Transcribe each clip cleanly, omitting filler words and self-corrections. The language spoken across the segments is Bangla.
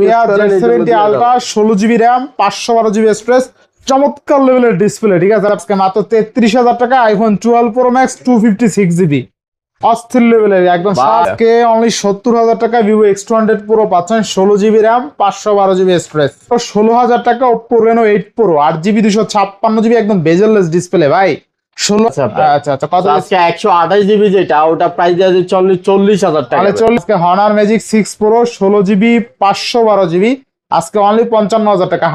Nubia Z70 Ultra 16GB RAM 512GB storage চমৎকার লেভেলের ডিসপ্লে ঠিক আছে আজকে মাত্র 33000 টাকা আইফোন 12 Pro Max 256GB অস্থির লেভেলের একদম আজকে অনলি 70000 টাকা Vivo X200 Pro পাচ্ছেন 16GB RAM 512GB স্টোরেজ 16000 টাকা Oppo Reno 8 Pro 8GB 256GB একদম বেজেললেস ডিসপ্লে ভাই 16 আচ্ছা কত আজকে 128GB যেটা ওটা প্রাইস দিয়ে দিচ্ছি অনলি 40000 টাকা তাহলে 40 আজকে Honor Magic 6 Pro 16GB 512GB আজকে অনলি 55000 টাকা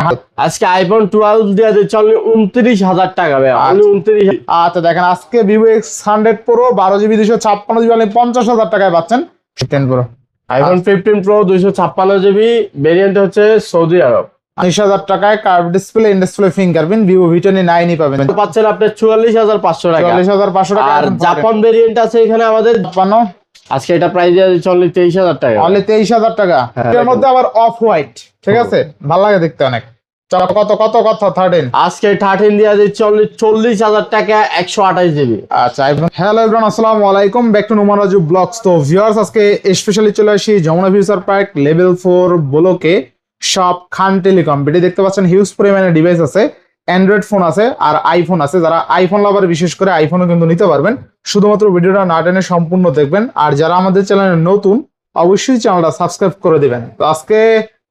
আজকে আইফোন 12 দিয়ে দিচ্ছি অনলি 29000 টাকা ভাই অনলি 29 আচ্ছা দেখেন আজকে Vivo X100 Pro 12GB 256GB only 50000 টাকায় পাচ্ছেন 10 Pro iPhone 15 Pro 256GB variant হচ্ছে সৌদি আরব 19000 টাকায় curve display in display fingerprint Vivo V20 9 ই পাবেন পাচ্ছেন আপনি 44500 টাকা 44500 টাকা আর জাপান ভেরিয়েন্ট আছে এখানে আমাদের 56 আজকে এটা প্রাইস দিয়ে দিচ্ছি অনলি 23000 টাকা অনলি 23000 টাকা এর মধ্যে আবার অফ হোয়াইট ঠিক আছে ভালো লাগে দেখতে অনেক চলো কত 13 আজকে 13 দিয়ে দিচ্ছি অনলি 40000 টাকা 128GB আচ্ছা হ্যালো एवरीवन আসসালামু আলাইকুম back to Noman Raju vlogs তো ভিউয়ার্স আজকে স্পেশালি চলে আসি যমুনা ফিউচার পার্ক লেভেল 4 ব্লকে শপ খান টেলিকম ভিডিও দেখতে পাচ্ছেন হিউজ পরিমাণে ডিভাইস আছে অ্যান্ড্রয়েড ফোন আছে আর আইফোন আছে যারা আইফোন লাভার বিশেষ করে আইফোনও কিন্তু নিতে পারবেন শুধুমাত্র ভিডিওটা না টেনে সম্পূর্ণ দেখবেন আর যারা আমাদের চ্যানেলে নতুন অবশ্যই চ্যানেলটা সাবস্ক্রাইব করে দিবেন তো আজকে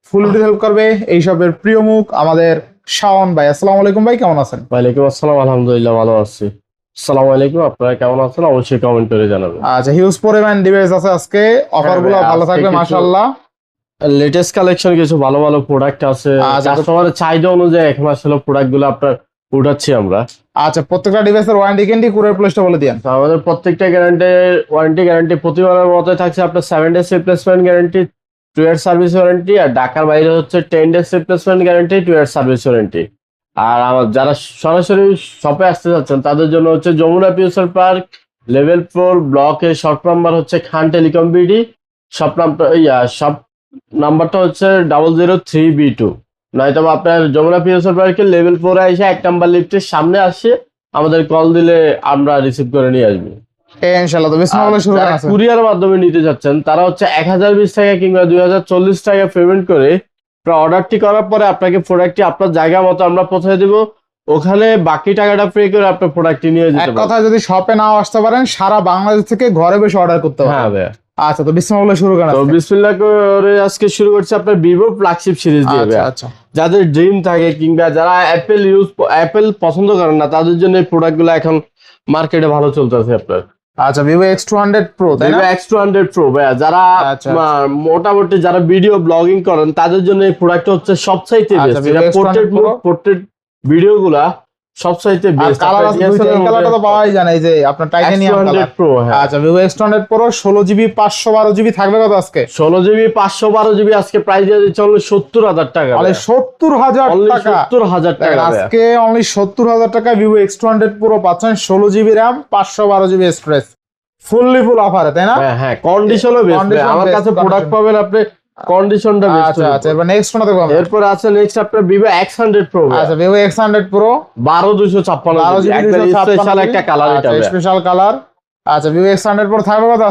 ফুল ভিডিও হেল্প করবে এইসবের প্রিয় মুখ আমাদের শাওন ভাই আসসালামু আলাইকুম ভাই কেমন আছেন ওয়ালাইকুম আসসালাম আলহামদুলিল্লাহ ভালো আছি আসসালামু আলাইকুম আপনারা কেমন আছেন অবশ্যই কমেন্ট করে জানাবেন আচ্ছা হিউজ পরিমাণ ডিভাইস আছে আজকে অফারগুলো ভালো থাকবে মাশাআল্লাহ লেটেস্ট কালেকশন কিছু ভালো ভালো প্রোডাক্ট আছে কাস্টমারের চাহিদা অনুযায়ী এখন আসলে প্রোডাক্টগুলো আপনার উঠাচ্ছি আমরা আচ্ছা প্রত্যেকটা ডিভাইসের ওয়ারেন্টি গ্যারান্টি কুরিয়ার প্লেসটা বলে দিন আমাদের প্রত্যেকটা ওয়ারেন্টি গ্যারান্টি প্রতিবারের মতো থাকছে আপনার 7 days replacement guarantee 2 year service warranty আর ঢাকার বাইরে হচ্ছে 10 days replacement guarantee 2 year service warranty আর আমার যারা সরাসরি শপে আসতে যাচ্ছেন তাদের জন্য হচ্ছে যমুনা ফিউচার পার্ক লেভেল 4 ব্লকের শপ নাম্বার হচ্ছে খান টেলিকম বিডি শপ নাম্বারটা হচ্ছে 003B2 নয়তো আপনার যমুনা ফিউচার পার্কের লেভেল 4 এ এসে 1 নাম্বার লিফটের সামনে আসে আমাদের কল দিলে আমরা রিসিভ করে নিয়ে আসবো ইনশাআল্লাহ তো বিসমিল্লাহ শুরু করা আছে কুরিয়ার মাধ্যমে নিতে যাচ্ছেন তারা হচ্ছে 1020 টাকা কিংবা 2040 টাকা পেমেন্ট করে অর্ডারটি করার পরে আপনাকে প্রোডাক্টটি আপনার জায়গা মতো আমরা পৌঁছে দেব ওখানে বাকি টাকাটা পে করে আপনার প্রোডাক্টটি নিয়ে যেতে পারেন এক কথা যদি শপে নাও আসতে পারেন সারা বাংলাদেশ থেকে ঘরে বসে অর্ডার করতে পারবেন হ্যাঁ ভাই আচ্ছা তো বিসমিল্লাহ শুরু করা আছে তো বিসমিল্লাহ করে আজকে শুরু করছি আপনার ভিভো ফ্ল্যাগশিপ সিরিজ দিয়ে আচ্ছা যাদের ড্রিম থাকে কিংবা যারা অ্যাপেল পছন্দ করেন না তাদের জন্য এই প্রোডাক্টগুলো এখন মার্কেটে ভালো চলতেছে আপনার আচ্ছা Vivo X200 Pro তাই না Vivo X200 Pro ভাই যারা মোটামুটি যারা ভিডিও ব্লগিং করেন তাদের জন্য এই প্রোডাক্ট হচ্ছে সবচাইতে বেস্ট এটা পোর্ট্রেট ভিডিওগুলা সবচাইতে বেস্ট কালার আছে দুইটা কালারটা তো পাওয়াই যায় না এই যে আপনার টাইটানিয়াম কালার Pro আচ্ছা Vivo X200 Pro 16GB 512GB থাকবে কত আজকে 16GB 512GB আজকে প্রাইস দিয়ে দিচ্ছে অনলি 70000 টাকা মানে 70000 টাকা 70000 টাকা আজকে অনলি 70000 টাকা Vivo X200 Pro পাচ্ছেন 16GB RAM 512GB storage full অফারে তাই না হ্যাঁ কন্ডিশনও বেস্ট আমার কাছে প্রোডাক্ট পাবেন আপনি কন্ডিশনটা বেস্ট আচ্ছা এবার নেক্সট কোনটা দেখব এরপর আছে নেক্সট আপনার Vivo X100 Pro আচ্ছা Vivo X100 Pro 12256 একবার স্পেশাল একটা কালার এটা স্পেশাল কালার আচ্ছা Vivo X100 Pro থাকবে কত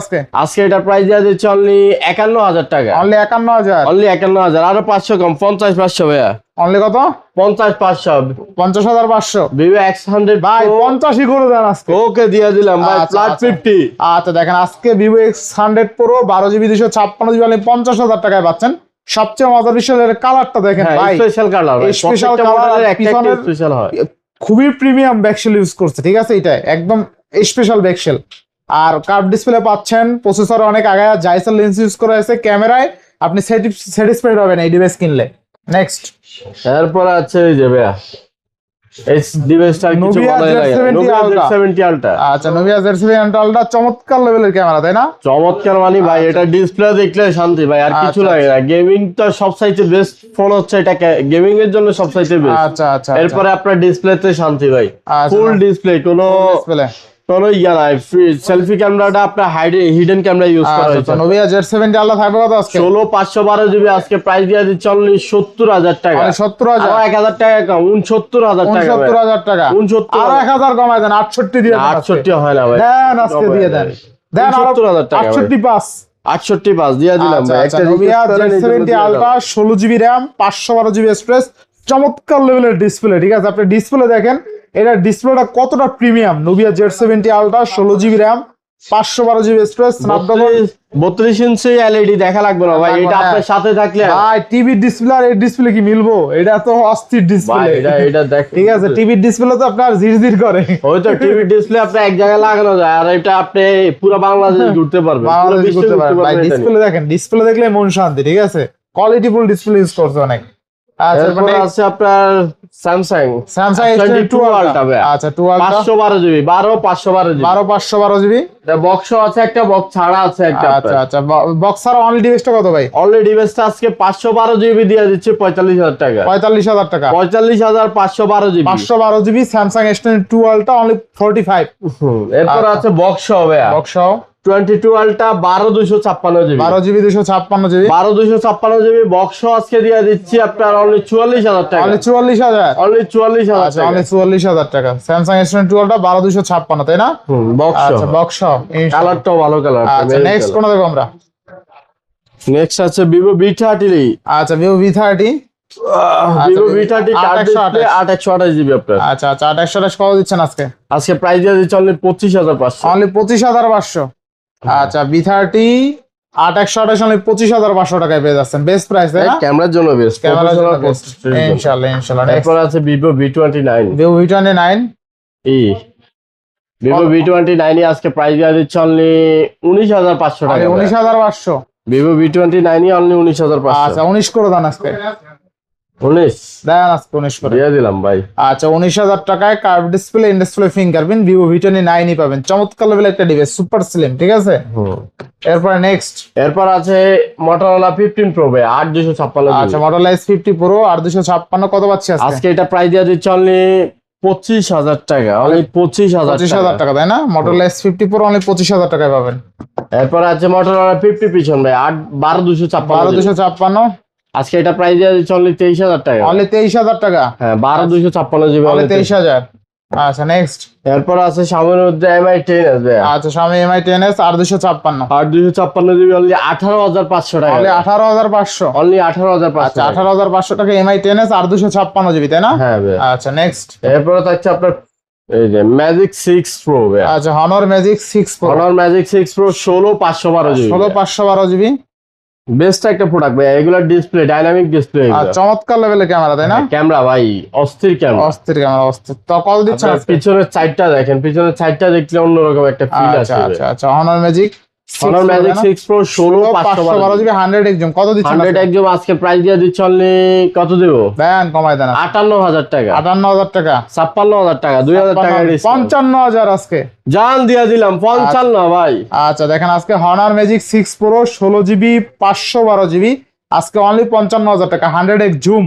আজকে এটা প্রাইস দিয়ে দিচ্ছে অনলি 51000 টাকা অনলি 51000 অনলি 51000 আর 500 কম 50500 ভাইয়া অনলি কত 50500 50500 Vivo X100 ভাই 50 করে দেন আজকে ওকে দিয়ে দিলাম ভাই ফ্ল্যাট 50 আচ্ছা দেখেন আজকে Vivo X100 Pro 12GB 256GB only 50000 টাকায় পাচ্ছেন সবচেয়ে মজার বিষয় এর কালারটা দেখেন ভাই স্পেশাল কালার স্পেশাল কালার একটা স্পেশাল হয় খুবই প্রিমিয়াম ব্যাকশেল ইউজ করছে ঠিক আছে এটা একদম স্পেশাল ব্যাকশেল আর কার্ভ ডিসপ্লে পাচ্ছেন প্রসেসর অনেক আগে জাইসাল লেন্স ইউজ করা আছে ক্যামেরায় আপনি স্যাটিসফাইড হবেন এই ডিভাইস কিনলে নেক্সট এরপর আছে এই যে ভাইয়া এই ডিভাইসটা কিছু বলা লাগে Nubia Z70 Ultra আচ্ছা Nubia Z70 Ultra চমৎকার লেভেলের ক্যামেরা তাই না চমৎকার মানে ভাই এটা ডিসপ্লে দেখলে শান্তি ভাই আর কিছু লাগে না গেমিং তো সবচাইতে বেস্ট ফোন হচ্ছে এটা গেমিং এর জন্য সবচাইতে বেস্ট আচ্ছা এরপর আপনার ডিসপ্লেতে শান্তি ভাই ফুল ডিসপ্লে কোনো ইয়া নাই সেলফি ক্যামেরাটা আপনার হিডেন ক্যামেরা ইউজ করা হয়েছে Nubia Z70 Ultra থাকবে কত আজকে 16512GB আজকে প্রাইস দিয়ে দিচ্ছে অনলি 70000 টাকা 70000 আর 1000 টাকা কম 69000 টাকা 69000 টাকা 69 আর 1000 কমায় দেন 68 দিয়ে দেন 68 হয় না ভাই দেন আজকে দিয়ে দেন 79000 টাকা 68 পাস 68 দিয়ে দিলাম ভাই। একটা নোভিয়া request করেন, এই জন্য Z70 দিয়ে দিলাম। Ultra 16GB RAM 512GB storage, চমৎকার লেভেলের ডিসপ্লে। ঠিক আছে, আপনি ডিসপ্লে দেখেন, এটা ডিসপ্লেটা কতটা premium. Nubia Z70 ultra 16GB RAM 512GB storage, Snapdragon 32 inch LED দেখা লাগবে না ভাই, এটা আপনার সাথে থাকলে ভাই টিভি ডিসপ্লে আর এই ডিসপ্লে কি মিলবো? এটা তো অস্থির ভাই ডিসপ্লে। এটা দেখ। ঠিক আছে, টিভির ডিসপ্লে তো আপনার ঝিরঝির করে। ওই তো টিভি ডিসপ্লে আপনি এক জায়গায় লাগানো যায়, আর এটা আপনি পুরো বাংলাদেশ ঘুরতে পারবেন, পুরো বাংলাদেশ বিশ্ব করতে ঘুরতে পারেন ভাই। পারবেন এটা নিয়ে। ডিসপ্লে দেখেন, ডিসপ্লে দেখলে মন শান্তি। ঠিক আছে, কোয়ালিটিফুল ডিসপ্লে ইউজ করছে অনেক। আচ্ছা, এরপরে আছে আপনার স্যামসাং স্যামসাং S22 আলট্রা। আচ্ছা 2 আলট্রা 512 জিবি 512 জিবি 512GB। এটা বক্স আছে, একটা বক্স ছাড়া আছে একটা। আচ্ছা বক্স ছাড়া অনলি ডিভাইসটা কত ভাই? অলরেডি ডিভাইসটা আজকে 512 জিবি দিয়ে দিচ্ছে 45,000 টাকা। 45,000 টাকা। 45,512 GB. 512GB Samsung S22 ultra only 45। এরপর আচ্ছা। আছে বক্স হবে box 22 ultra 12256 GB 12GB 256GB 12256 GB box আজকে দিয়ে দিচ্ছি আপনার অনলি 44,000 টাকা। অনলি 44,000। অনলি 44,000 আচ্ছা টাকা। অনলি 44,000 টাকা স্যামসাং S22 আলট্রা 12256, তাই না? বক্স আচ্ছা বক্স। কালারটাও ভালো কালার। আচ্ছা নেক্সট কোন দেখো আমরা? নেক্সট আছে ভিভো V30। আচ্ছা Vivo V30। Vivo V30 card 828 display 8128 GB আপনার। আচ্ছা 828 কত দিচ্ছেন আজকে? আজকে প্রাইস দিয়ে দিচ্ছি অনলি 25,500। অনলি 25,500। আচ্ছা V30 828 অনলি 25,500 টাকায় পেয়ে যাচ্ছেন, বেস্ট প্রাইস তাই না? ক্যামেরার জন্য বেস্ট, ক্যামেরার জন্য বেস্ট। ইনশাআল্লাহ। এরপর আছে ভিভো V29 ভিভো V29 ই। ভিভো V29 আজকে প্রাইস দিয়ে দিচ্ছি অনলি 19,500 টাকা। 19,500। Vivo V29 only 19,500। আচ্ছা 19 করে দেন আজকে। 19 দেন আজকে 19 করে। দিয়ে দিলাম ভাই। আচ্ছা 19,000 টাকায় curve display, in display fingerprint Vivo V29 পাবেন। চমৎকার লেভেলের একটা ডিভাইস, সুপার স্লিম। ঠিক আছে, এরপর নেক্সট। এরপর আছে মোটরোলা 15 প্রো ভাই 8256 আচ্ছা মডেল S50 Pro 8256 কত পাচ্ছি আজকে? আজকে এটা প্রাইস দিয়ে দিচ্ছি অনলি 25,000 টাকা। অনলি 25,000 টাকা তাই না? মডেল S50 Pro অনলি 25,000 টাকায় পাবেন। এরপর আছে মোটরোলা 50 পিছন ভাই 12256 12256। আজকে এটা প্রাইস দিয়ে দিচ্ছি অনলি 23,000 টাকা। অনলি 23,000 টাকা। হ্যাঁ 12256 জিবি অনলি 23,000। আচ্ছা নেক্সট। এরপর আছে সামনের মধ্যে MI 10s ভাই। আচ্ছা সামনে MI 10s 8256। 8256 জিবি অনলি 18,500 টাকা। অনলি 18,500। অনলি 18,500। আচ্ছা 18,500 টাকা MI 10s 8256 তাই না? হ্যাঁ ভাই। আচ্ছা নেক্সট। এরপর থাকছে আপনার এই যে ম্যাজিক 6 প্রো ভাই। আচ্ছা Honor magic 6 Pro। Honor magic 6 pro 16512 GB. 16512GB। Best একটা প্রোডাক্ট ভাই, এগুলা ডিসপ্লে ডাইনামিক ডিসপ্লে। আর চমৎকার লেভেলের ক্যামেরা তাই না? ক্যামেরা ভাই অস্থির ক্যামেরা। অস্থির ক্যামেরা অস্থির। তো কল দিচ্ছেন আপনার আজকে? পিছনের সাইডটা দেখেন, পিছনের সাইডটা দেখলে অন্যরকম একটা ফিল আচ্ছা আসবে। আচ্ছা আচ্ছা Honor magic Honor magic 6 pro 16512 16512GB 100 একদম কত দিচ্ছেন? 100 একদম আজকে প্রাইস দিয়ে দিচ্ছি অনলি কত দেব? দেন কমাই দেন। 58,000 টাকা। 58,000 টাকা। 56,000 টাকা, 2,000 টাকা ডিসকাউন্ট। 55,000 আজকে জান দিয়ে দিলাম 55 ভাই। আচ্ছা দেখেন আজকে Honor magic 6 Pro 16GB 512GB আজকে অনলি 55,000 টাকা। 100x জুম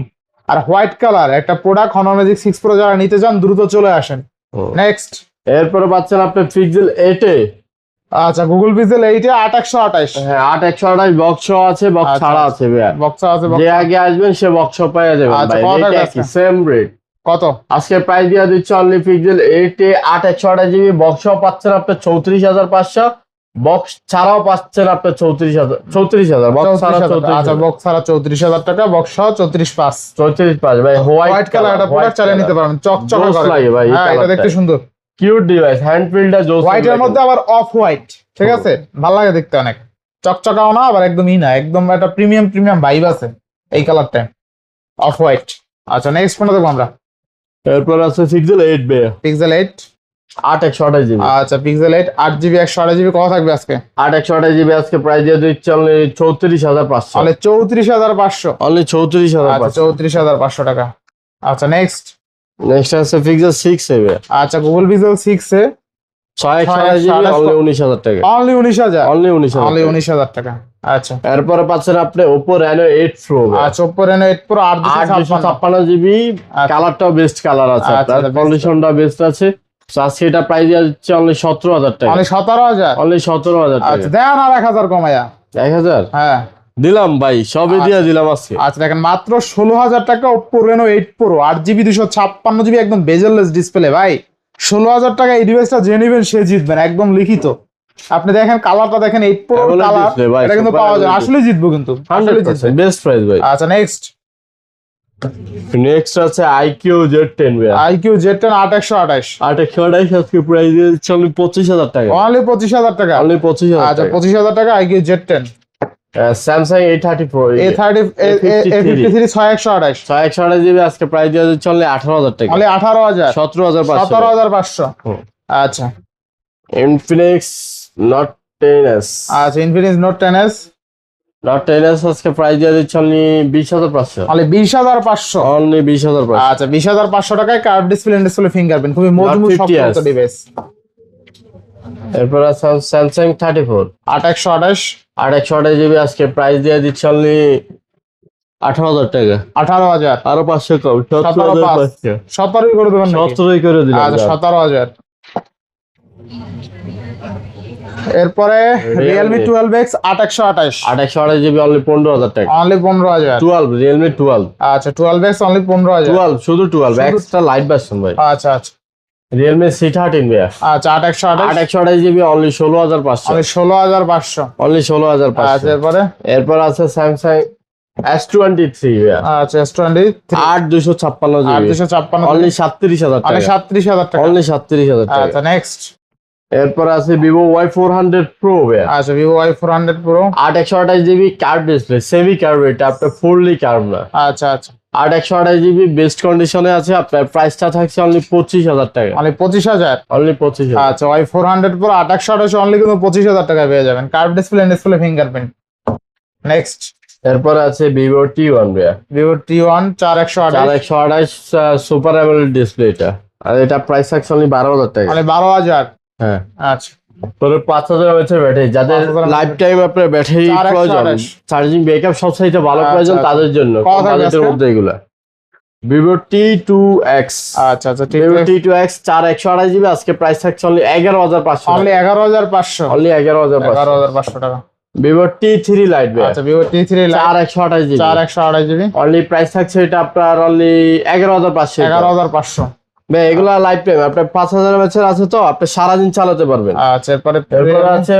আর হোয়াইট কালার একটা প্রোডাক্ট হনর ম্যাজিক 6 Pro যারা নিতে চান দ্রুত চলে আসেন। নেক্সট। এরপরে পাচ্ছেন আপনি পিক্সেল 8 এ। আচ্ছা গুগল পিক্সেল 8 এ 8128। হ্যাঁ 8128 বক্স আছে, বক্স আচ্ছা, ছাড়া আছে ভাই। বক্স আছে যে আগে আসবেন সে বক্স পেয়ে যাবেন আচ্ছা, ভাই। কত টাকা এটা আছে? কি সেম রেট। কত? আজকে প্রাইস দিয়ে দিচ্ছে অনলি পিক্সেল 8 এ 8128 জিবি বক্স পাচ্ছেন আপনি 34,500, বক্স ছাড়াও পাচ্ছেন আপনি 34,000 বক্স ছাড়া 34,000। আচ্ছা 34,000। বক্স ছাড়া 34,000 টাকা, বক্স সহ 34,500। 34,500 ভাই। হোয়াইট কালার একটা প্রোডাক্ট চালিয়ে নিতে পারবেন, চকচকে জোস করে। লাগে ভাই এই হ্যাঁ এটা কালারটা। দেখতে সুন্দর। কিউট ডিভাইস, হ্যান্ড ফিলটা জোস। হোয়াইটের মধ্যে আবার অফ হোয়াইট, ঠিক আছে, ভালো লাগে দেখতে অনেক। চকচকাও না আবার একদমই না, একদম একটা প্রিমিয়াম ভাইব আছে এই কালারটা, অফ হোয়াইট। আচ্ছা নেক্সট কোনটা দেখবো আমরা? এরপর আছে পিক্সেল 8 ভাই পিক্সেল 8 8128 জিবি। আচ্ছা পিক্সেল 8 8GB 128GB কত থাকবে আজকে? 8128 জিবি আজকে প্রাইস দিয়ে দিচ্ছে অনলি 34,500। তাহলে 34,500। অনলি 34,500। আচ্ছা 34,500 টাকা। আচ্ছা নেক্সট। নেক্সট আছে পিক্সেল 6 এ ভাই। আচ্ছা গুগল পিক্সেল 6 এ 628 জিবি অনলি 19,000 টাকা। অনলি 19,000। অনলি 19,000। অনলি 19,000 টাকা। আচ্ছা এরপরে পাচ্ছেন আপনি Oppo Reno 8 Pro। আচ্ছা Oppo Reno 8 Pro 856 জিবি, কালারটাও বেস্ট কালার আছে, আচ্ছা, আপনার কন্ডিশনটা বেস্ট আছে। তো আজকে এটা প্রাইস দিচ্ছে অনলি 17,000 টাকা। অনলি 17,000। অনলি 17,000 টাকা। আচ্ছা দেন আর 1,000 কমায়া। 1,000 হ্যাঁ দিলাম ভাই, সবই দিয়ে দিলাম আজকে। আচ্ছা দেখেন মাত্র 16,000 টাকা Oppo Reno 8 Pro 8GB 256GB একদম বেজেললেস ডিসপ্লে ভাই। 16,000 টাকা এই ডিভাইসটা যে নেবেন সে জিতবেন, একদম লিখিত। আপনি দেখেন কালারটা দেখেন 8 Pro AMOLED কালার, display ভাই, এটা কিন্তু super পাওয়া যায়, AMOLED আসলে জিতবো কিন্তু, আসলে জিতবে। 100% বেস্ট প্রাইস ভাই। আচ্ছা নেক্সট নেক্সট আছে আইকিউ Z10 ভাই। IQ Z10 8128 828 আজকে প্রাইস দিচ্ছে অনলি 25000 টাকা। অনলি 25000 টাকা। অনলি 25000 আচ্ছা টাকা। 25000 টাকা IQ Z10 Samsung A34 A30 A53 6128 6128 GB আজকে প্রাইস দিয়ে দিচ্ছে অনলি 18000 টাকা। অনলি 18000 17500 17500। হুম। আচ্ছা ইনফিনিক্স নট 10s আচ্ছা Infinix note 10s not 10s আজকে প্রাইস দিয়ে দিচ্ছে অনলি 20500। অনলি 20500। অনলি 20500। আচ্ছা 20500 টাকায় কার্ভ ডিসপ্লে ফিঙ্গারপ্রিন্ট, খুবই মজবুত Not 50s শক্ত ডিভাইস। এরপর আছে স্যামসাং 34 8128 828 জিবি আজকে প্রাইস দিয়ে দিচ্ছে অনলি 18000 টাকা। 18000 আরো 500 কম 17500। 17 করে দেবেন নাকি? 17 করে দিলাম। আচ্ছা 17000। এরপরে Realme 12X 8128 828 জিবি অনলি 15000 টাকা। অনলি 15000। 12 Realme 12 আচ্ছা 12X অনলি 15000। 12 শুধু 12 শুধু- এক্সট্রা লাইট ভার্সন ভাই। আচ্ছা আচ্ছা Realme C13 ভাই আচ্ছা 8128 828 জিবি অনলি 16500। অনলি 16500। অনলি আচ্ছা 16500। এরপরে এরপর আছে স্যামসাং S23 ভাই আচ্ছা S23 8256 জিবি 8256 অনলি 37000 অনলি টাকা। 37000 টাকা। অনলি 37000 টাকা। আচ্ছা নেক্সট এরপর আছে Vivo Y400 Pro ভাই আচ্ছা Vivo Y400 Pro 8128 GB curve display semi curve, এটা আপনার ফুললি কার্ভ না। আচ্ছা আচ্ছা 8128 জিবি বেস্ট কন্ডিশনে আছে, আপনার প্রাইসটা থাকছে অনলি 25000 টাকা। অনলি 25000। অনলি 25000। আচ্ছা Y400 Pro 8128 অনলি কিন্তু 25000 টাকায় পেয়ে যাবেন, কার্ভ ডিসপ্লে ফিঙ্গারপ্রিন্ট। নেক্সট এরপর আছে Vivo T1 ভাই Vivo T1 4128 4128 super AMOLED display এটা, আর এটা প্রাইস থাকছে অনলি 12000 টাকা। অনলি 12000। হ্যাঁ আচ্ছা পরে 5000 এমএএইচ ব্যাটারি, যাদের 5000 লাইফ টাইম আপনার ব্যাটারি 4128 প্রয়োজন, চার্জিং ব্যাকআপ সবসাইতে ভালো আচ্ছা, প্রয়োজন, আচ্ছা। তাদের জন্য কত থাকবে বাজেটের আজকে? মধ্যে এগুলা Vivo T2X আচ্ছা আচ্ছা ঠিক Vivo আছে। T2X 4128 জিবি আজকে প্রাইস থাকছে অনলি 11500। অনলি 11500। অনলি 11500। 11500 টাকা। Vivo T3 Lite ভাই আচ্ছা Vivo T3 Lite 4128 GB 4128 GB only price থাকছে এটা আপনার অনলি 11500। 11500। ভাই এগুলা লাইফ টাইম আপনার 5000 এমএএইচ আছে তো আপনি সারাদিন চালাতে পারবেন। আচ্ছা এরপরে এরপর আছে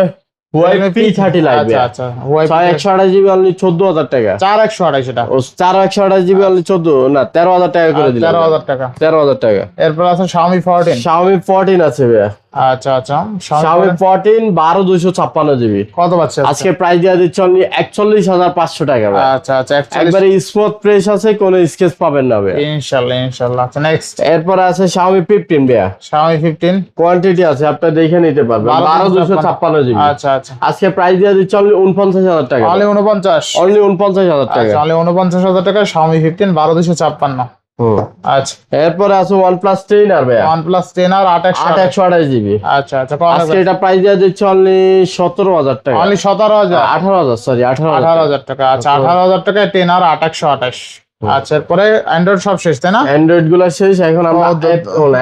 Huawei P30 Lite আচ্ছা ভাই আচ্ছা Huawei 128 জিবি অনলি 14000 টাকা। 4128 এটা ও 4128 জিবি অনলি 14 না 13000 টাকা করে দিলাম। 13000 টাকা। 13000 টাকা। এরপর আছে Xiaomi 14 Xiaomi 14 আছে ভাই আচ্ছা আচ্ছা Xiaomi 14 12256 জিবি কত পাচ্ছে আজকে প্রাইস দিয়ে দিচ্ছে অনলি 41500 টাকা ভাই। আচ্ছা আচ্ছা 41 একবারে স্মুথ প্রেস আছে, কোনো স্কেচ পাবেন না ভাই। ইনশাআল্লাহ। আচ্ছা নেক্সট এরপর আছে Xiaomi 15 ভাই Xiaomi 15 কোয়ান্টিটি আছে আপনি দেখে নিতে পারবেন 12256 জিবি আচ্ছা আচ্ছা আজকে প্রাইস দিয়ে দিচ্ছে অনলি 49000 টাকা। অনলি 49। অনলি 49000 টাকা। আচ্ছা অনলি 49,000 টাকা Xiaomi 15 12256। হুম আচ্ছা এরপর আছে OnePlus 10 আর ভাই OnePlus 10 আর 28 828 জিবি আচ্ছা আচ্ছা কত আজকে এটা প্রাইস দিয়ে দিচ্ছে অনলি 17000 টাকা। অনলি 17000 18000 সরি 18000 18000 টাকা। আচ্ছা 18000 টাকায় 10 আর 2828। আচ্ছা এরপরে অ্যান্ড্রয়েড সব শেষ তাই না? অ্যান্ড্রয়েড গুলো শেষ, এখন আমরা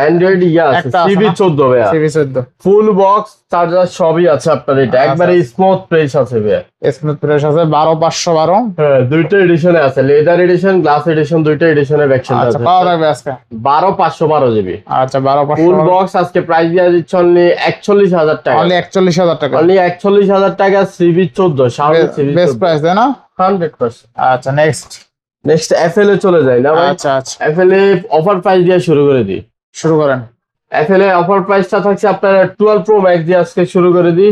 অ্যান্ড্রয়েড ইয়া আছে একটা আছে না? CB14 ভাইয়া CB14 ফুল বক্স চার্জার সবই আছে আপনার, এটা একবারে স্মুথ প্রেস আছে ভাইয়া। স্মুথ প্রেস আছে 12512। হ্যাঁ দুইটা এডিশনে আছে, লেদার এডিশন গ্লাস এডিশন দুইটা এডিশনের ভের্সন আচ্ছা আছে। কত থাকবে আজকে? 12512 জিবি আচ্ছা ফুল 12512 বক্স আজকে প্রাইস দিয়ে দিচ্ছে অনলি 41000 টাকা। অনলি 41000 টাকা। অনলি 41000 টাকা CB14 Xiaomi best CB14 price তাই না? 100%। আচ্ছা নেক্সট নেক্সট FL এ চলে যাই না ভাই? আচ্ছা আচ্ছা FL এ অফার প্রাইস দিয়ে শুরু করে দিই। শুরু করেন। FL এ অফার প্রাইসটা থাকছে আপনার 12 Pro Max দিয়ে আজকে শুরু করে দিই।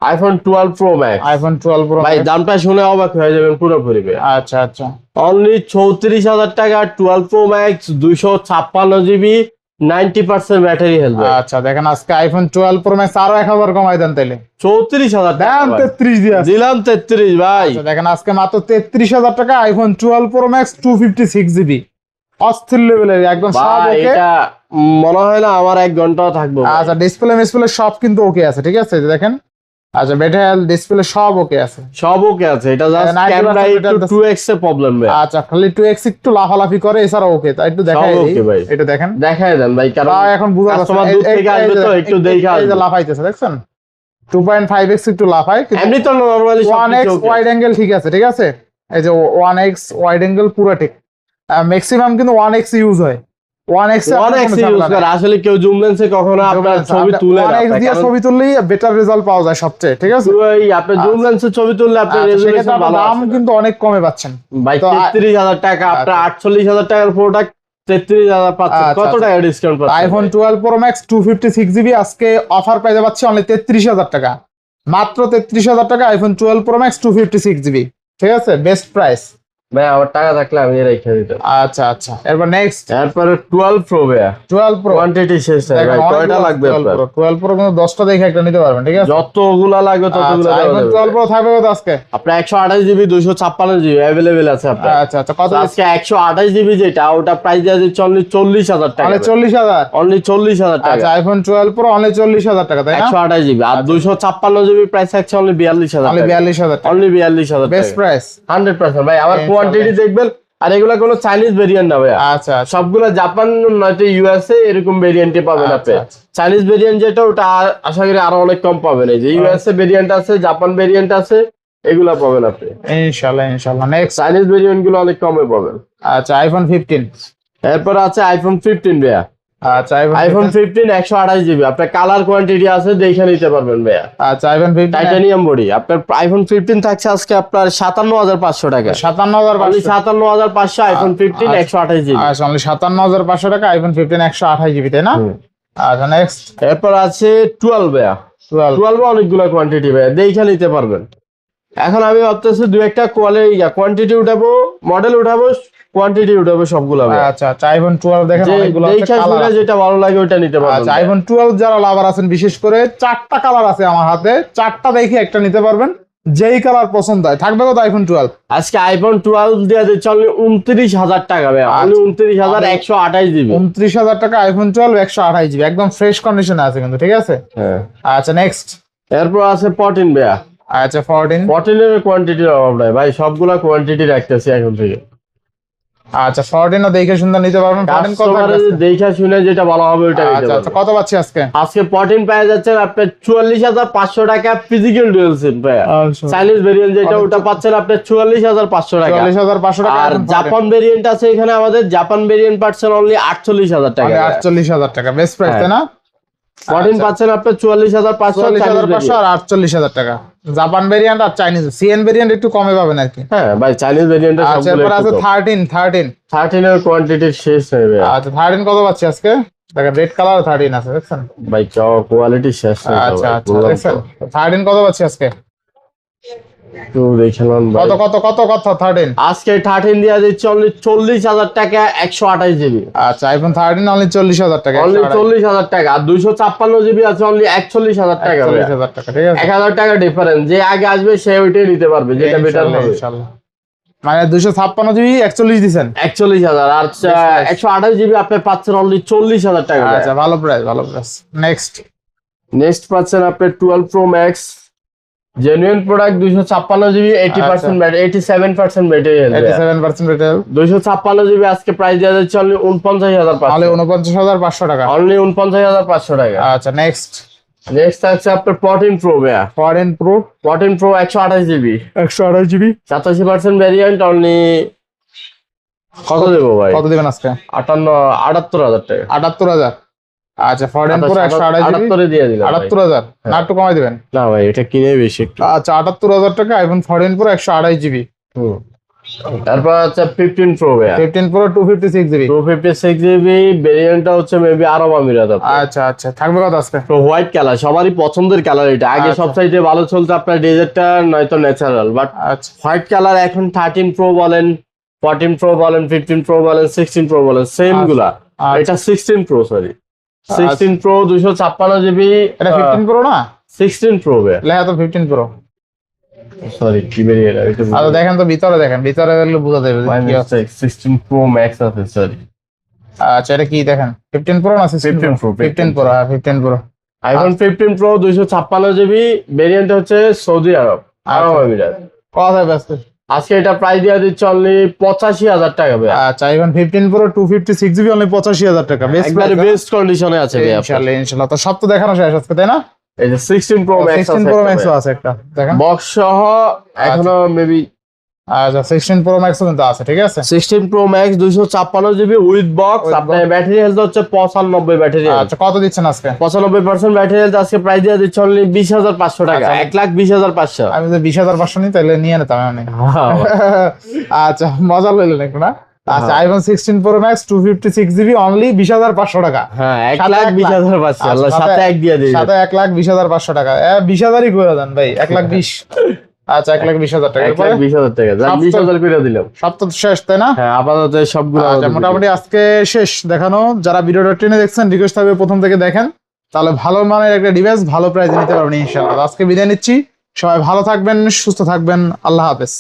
iPhone 12 Pro Max iPhone 12 pro ভাই দামটা শুনে অবাক হয়ে যাবেন পুরোপুরি ভাই। আচ্ছা আচ্ছা অনলি 34000 টাকা 12 Pro Max 256 GB 90% battery health. আচ্ছা দেখেন আজকে আইফোন 12 প্রো ম্যাক্স আরো 1000 কমাই দেন তাইলে 34000 টাকা দাম ভাই। 33 দিয়ে আছে। দিলাম 33 ভাই। আচ্ছা দেখেন আজকে মাত্র 33000 টাকা আইফোন 12 প্রো ম্যাক্স 256 জিবি অস্থির লেভেলের একদম সব ভাই ওকে। এটা মনে হয় না আমার 1 ঘন্টাও থাকবো ভাই। আচ্ছা ডিসপ্লে সব কিন্তু ওকে আছে ঠিক আছে দেখেন। আচ্ছা ব্যাটারি ডিসপ্লে সব ওকে আছে। সব ওকে আছে, এটা জাস্ট 90% ক্যামেরা একটু এটা 2x এর প্রবলেম ভাই। আচ্ছা খালি 2x একটু লাফালাফি করে এছাড়া ওকে তাই একটু দেখাই সব দিই। okay ভাই। এটা দেখেন দেখাই দেন ভাই, কারণ তাও এখন বুঝা যাচ্ছে কাস্টমার দূর থেকে আসবে তো একটু দেখা এই যে আসবে। লাফাইতেছে দেখছেন 2.5x একটু লাফায় কিন্তু এমনি তো নরমালি 1x সবকিছু ওয়াইড অ্যাঙ্গেল ঠিক আছে ঠিক আছে। এই যে 1x ওয়াইড অ্যাঙ্গেল পুরো ঠিক ম্যাক্সিমাম কিন্তু 1x ইউজ হয় 1x 1x ইউজ করে আসলে কেউ জুম লেন্সে কখনো আপনার ছবি তুলে না 1x দিয়ে ছবি তুললেই বেটার রেজাল্ট পাওয়া যায় সবচেয়ে, ঠিক আছে? ওই আপনি জুম লেন্সে ছবি তুললে আপনার রেজোলিউশন ভালো দাম কিন্তু অনেক কমে পাচ্ছেন ভাই। 33000 টাকা আপনার 48000 টাকার প্রোডাক্ট 33000 পাচ্ছেন, কত টাকা ডিসকাউন্ট পাচ্ছেন? আইফোন 12 প্রো ম্যাক্স 256GB আজকে অফার প্রাইসে পাচ্ছি অনলি 33000 টাকা, মাত্র 33000 টাকা আইফোন 12 প্রো ম্যাক্স 256GB, ঠিক আছে? বেস্ট প্রাইস ভাই। আমার টাকা থাকলে আমি রেখে দিতাম। আচ্ছা আচ্ছা, এরপর নেক্সট, এরপরে 12 প্রো ভাইয়া। 12 প্রো কোয়ান্টিটি শেষ ভাই, কয়টা লাগবে আপনার? 12 প্রো কিন্তু 10টা দেখে একটা নিতে পারবেন, ঠিক আছে? যতগুলা লাগবে ততগুলা দেওয়া আইফোন যাবে। 12 প্রো থাকবে কত আজকে? আপনার 128GB 256GB अवेलेबल আছে আপনার। আচ্ছা আচ্ছা, কত আজকে 128GB যেটা ওটা প্রাইস দিয়ে দিচ্ছি অনলি 40000 টাকা। তাহলে 40000, অনলি 40000 টাকা। আচ্ছা আইফোন 12 প্রো অনলি 40000 টাকা, তাই না? 128GB আর 256GB প্রাইস আছে অনলি 42000 অনলি টাকা। 42000 টাকা, অনলি 42000 টাকা। বেস্ট প্রাইস 100% ভাই। আমার ইনশাআল্লাহ। কোয়ান্টিটি দেখবেন, আর এগুলা কোনো চাইনিজ ভেরিয়েন্ট না ভাই। আচ্ছা আচ্ছা, সবগুলা জাপান নয়তো ইউএসএ এরকম ভেরিয়েন্টই পাবেন আপনি। আচ্ছা। চাইনিজ ভেরিয়েন্ট যেটা ওটা আশা করি আরো অনেক কম পাবেন। এই যে ইউএসএ ভেরিয়েন্ট আছে, জাপান ভেরিয়েন্ট আছে, এগুলা পাবেন আপনি। ইনশাআল্লাহ ইনশাআল্লাহ। নেক্সট, চাইনিজ ভেরিয়েন্ট গুলো অনেক কমে পাবেন। আচ্ছা আইফোন 15, এরপর আছে আইফোন 15 ভাইয়া। আচ্ছা আইফোন 15 128GB আপনার কালার কোয়ান্টিটি আছে, দেখে নিতে পারবেন ভাইয়া। আচ্ছা আইফোন 15 টাইটানিয়াম বডি আপনার আইফোন 15 থাকছে আজকে আপনার 57500 টাকা। 57500, 57500 আইফোন 15 128GB। আচ্ছা অনলি 57500 টাকা আইফোন 15 128GB, তাই না? আচ্ছা নেক্সট, এরপর আছে 12 ভাইয়া। 12 অনেকগুলো কোয়ান্টিটি ভাইয়া, দেখে নিতে পারবেন। এখন আমি ভাবতেছি দুই একটা কোয়ান্টিটি উঠাবো, মডেল উঠাবো, কোয়ান্টিটি উঠাবো সবগুলো ভাইয়া। আচ্ছা আচ্ছা আইফোন 12 দেখেন অনেকগুলো আছে কালার। যেটা ভালো লাগে ওটা নিতে পারবেন। আচ্ছা আইফোন 12 যারা লাভার আছেন বিশেষ করে 4টা কালার আছে আমার হাতে, 4টা দেখে একটা নিতে পারবেন, যেই কালার পছন্দ হয়। থাকবে কত আইফোন 12? আজকে আইফোন 12 দিয়ে দিচ্ছে অনলি 29000 টাকা ভাইয়া। Only 29128GB। 29000 টাকা আইফোন 12 128GB, একদম ফ্রেশ কন্ডিশনে আছে কিন্তু, ঠিক আছে? হ্যাঁ। আচ্ছা নেক্সট, এরপর আছে 14 ভাইয়া। আচ্ছা 14, 14 এর কোয়ান্টিটির অভাব নাই ভাই, সবগুলা কোয়ান্টিটি রাখতেছি এখন থেকে। আচ্ছা 14 ও দেখে সুন্দর নিতে পারবেন। 14 কত কাস্টমার আছে? দেখে শুনে যেটা ভালো হবে ওটা নিতে আচ্ছা আচ্ছা, পারবেন। কত পাচ্ছি আজকে? আজকে 14 পেয়ে যাচ্ছেন আপনার 44500 টাকা ফিজিক্যাল ডুয়াল সিম ভাইয়া। চাইনিজ ভেরিয়েন্ট যেটা ওটা পাচ্ছেন আপনার 44500 টাকা। 44500 টাকা। আর জাপান ভেরিয়েন্ট আছে এখানে আমাদের, জাপান ভেরিয়েন্ট পাচ্ছেন অনলি 48000 টাকা। 48000 টাকা বেস্ট প্রাইস, তাই না? 14 পাচ্ছেন আপনার 44500 44500 আর 48000 টাকা। জাপান ভেরিয়েন্ট আর চাইনিজ সিএন ভেরিয়েন্ট একটু কমে পাবেন আর কি। হ্যাঁ ভাই, চাইনিজ ভেরিয়েন্টের আচ্ছা সবগুলো এরপর আছে একটু কম। 13 13 এর কোয়ান্টিটি শেষ হয়ে যাবে আচ্ছা 13 কত পাচ্ছি আজকে? দেখেন রেড কালার 13 আছে, দেখছেন? ভাই, কোয়ালিটি শেষ হয়ে যাবে। আচ্ছা আচ্ছা, দেখছেন 13 কত পাচ্ছি আজকে? তো দেখলাম ভাই, কত কত কত কত 13? আজকে 13 দিয়া দিচ্ছে অনলি 40000 টাকা 128GB। আচ্ছা আইফোন 13 অনলি 40000 টাকা, অনলি 40000 টাকা। আর 256GB আছে অনলি 41000 টাকা। 40000 টাকা, ঠিক আছে? 1000 টাকা ডিফারেন্স, যে আগে আসবে সে ওইটাই নিতে পারবে, যেটা বেটার ইনশাআল্লাহ, হবে। ইনশাআল্লাহ। মানে 256GB 41 দিবেন। 41000 আর 128GB আপনি পাচ্ছেন অনলি 40000 টাকা। আচ্ছা ভালো প্রাইস, ভালো প্রাইস। নেক্সট, নেক্সট পাচ্ছেন আপনি 12 pro max genuine product 256GB 80% battery, 87% battery health. 87% retail, 256GB আজকে প্রাইস দেওয়া যাচ্ছে অনলি 49500। তাহলে 49500 টাকা। অনলি 49500 টাকা। আচ্ছা নেক্সট, নেক্সট আছে আপনার 14 প্রো ভাইয়া। 14 pro 14 pro 128GB 128GB 87% variant only কত দেবো ভাই? কত দিবেন আজকে? 78000 টাকা। 78000। আচ্ছা 14 প্রো 128GB 78 দিয়ে দিলাম ভাই। 78000 না একটু কমাই দিবেন? না ভাই, এটা কিনে বেশি একটু। আচ্ছা 78000 টাকা আইফোন 14 প্রো 128GB। তারপর আছে 15 প্রো ভাইয়া। 15 প্রো 256GB 256GB ভেরিয়েন্টটা হচ্ছে মেবি আরব আমিরাত। আচ্ছা আচ্ছা, থাকবে কত আজকে? তো হোয়াইট কালার সবারই পছন্দের কালার, এটা আগে আচ্ছা। সবচাইতে ভালো চলতো আপনার ডেজার্টটা নয়তো ন্যাচারাল, বাট আচ্ছা হোয়াইট কালার এখন 13 প্রো বলেন, 14 প্রো বলেন, 15 প্রো বলেন, 16 প্রো বলেন, সেম গুলা। আচ্ছা। এটা 16 প্রো, সরি 16 প্রো 256GB। এটা 15 প্রো না? 16 প্রো লেখা তো 15 প্রো। সরি কি বেরিয়ে গেল এটা। আচ্ছা দেখেন তো ভিতরে, দেখেন ভিতরে গেলে বোঝা যাবে যে কি আছে। 16 প্রো ম্যাক্স আছে, সরি। আচ্ছা এটা কি দেখেন 15 প্রো না 15 প্রো 15 প্রো, হ্যাঁ 15 pro. IPhone 15 pro 256GB variant হচ্ছে সৌদি আরব, আরব আমিরাত। কত হবে আজকে? আজকে এটা প্রাইস দেওয়া দিচ্ছে অনলি 85000 টাকা ভাই। আচ্ছা আইফোন 15 প্রো 256GB অনলি 85000 টাকা, বেস্ট একবারে বেস্ট কন্ডিশনে আছে ভাই। ইনশাআল্লাহ ইনশাআল্লাহ। তো সব তো দেখানো শেষ আজকে, তাই না? এই যে 16 প্রো ম্যাক্স 16 প্রো ম্যাক্স আছে একটা, দেখেন বক্স সহ এখনো মেবি আচ্ছা 16 প্রো ম্যাক্স কিন্তু আছে, ঠিক আছে। 16 pro max 256 GB with box, With আপনার ব্যাটারি হেলথ হচ্ছে 95 ব্যাটারি হেলথ। আচ্ছা কত দিচ্ছেন আজকে? 95% ব্যাটারি হেলথ আজকে প্রাইস দিয়ে দিচ্ছে অনলি 20,500 টাকা, আচ্ছা। 1,20,500। আমি যে 20,500 নিই তাহলে নিয়ে নিতাম আমি। আচ্ছা মজা লইলেন একটু না। আচ্ছা iPhone 16 pro max 256 GB only 20,500 টাকা। হ্যাঁ, সাথে 1,20,500 আচ্ছা, আল্লাহ সাথে এক দিয়ে দিই। সাথে 1,20,500 টাকা। 20,000ই করে দেন ভাই, 1,20,000। আচ্ছা 1,20,000 টাকা। এরপরে 1,20,000 টাকা, যা 20,000 করে দিলাম। সব তো শেষ তাই না? হ্যাঁ, আপাতত সবগুলো আচ্ছা মোটামুটি আজকে শেষ দেখানো। যারা ভিডিওটা টেনে দেখছেন রিকোয়েস্ট থাকবে প্রথম থেকে দেখেন, তাহলে ভালো মানের একটা ডিভাইস ভালো প্রাইসে নিতে পারবেন ইনশাআল্লাহ। আজকে বিদায় নিচ্ছি, সবাই ভালো থাকবেন, সুস্থ থাকবেন, আল্লাহ হাফেজ।